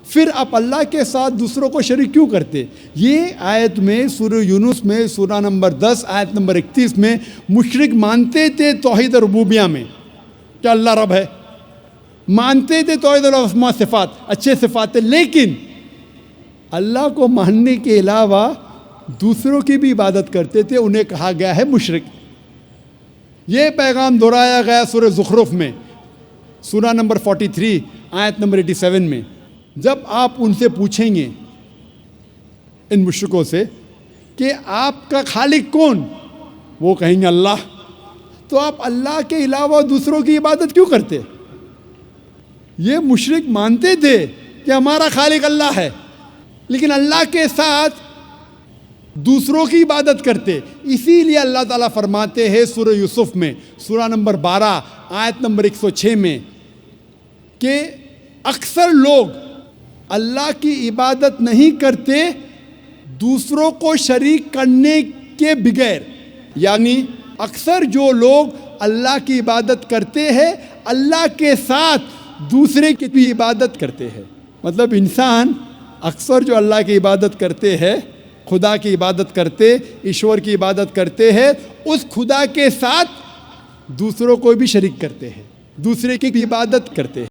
پھر آپ اللہ کے ساتھ دوسروں کو شریک کیوں کرتے؟ یہ آیت میں سورہ یونس میں سورہ نمبر 10 آیت نمبر 31 میں مشرک مانتے تھے توحید ربوبیہ میں کہ اللہ رب ہے، مانتے تھے توحید الاسماء صفات، اچھے صفات تھے، لیکن اللہ کو ماننے کے علاوہ دوسروں کی بھی عبادت کرتے تھے، انہیں کہا گیا ہے مشرک۔ یہ پیغام دہرایا گیا سورہ زخرف میں سورہ نمبر 43 آیت نمبر 87 میں۔ جب آپ ان سے پوچھیں گے ان مشرکوں سے کہ آپ کا خالق کون، وہ کہیں گے اللہ، تو آپ اللہ کے علاوہ دوسروں کی عبادت کیوں کرتے؟ یہ مشرک مانتے تھے کہ ہمارا خالق اللہ ہے، لیکن اللہ کے ساتھ دوسروں کی عبادت کرتے۔ اسی لیے اللہ تعالیٰ فرماتے ہیں سورہ یوسف میں سورہ نمبر 12 آیت نمبر 106 میں کہ اکثر لوگ اللہ کی عبادت نہیں کرتے دوسروں کو شریک کرنے کے بغیر، یعنی اکثر جو لوگ اللہ کی عبادت کرتے ہیں اللہ کے ساتھ دوسرے کی بھی عبادت کرتے ہیں۔ مطلب انسان اکثر جو اللہ کی عبادت کرتے ہیں، خدا کی عبادت کرتے، ایشور کی عبادت کرتے ہیں، اس خدا کے ساتھ دوسروں کو بھی شریک کرتے ہیں، دوسرے کی بھی عبادت کرتے ہیں۔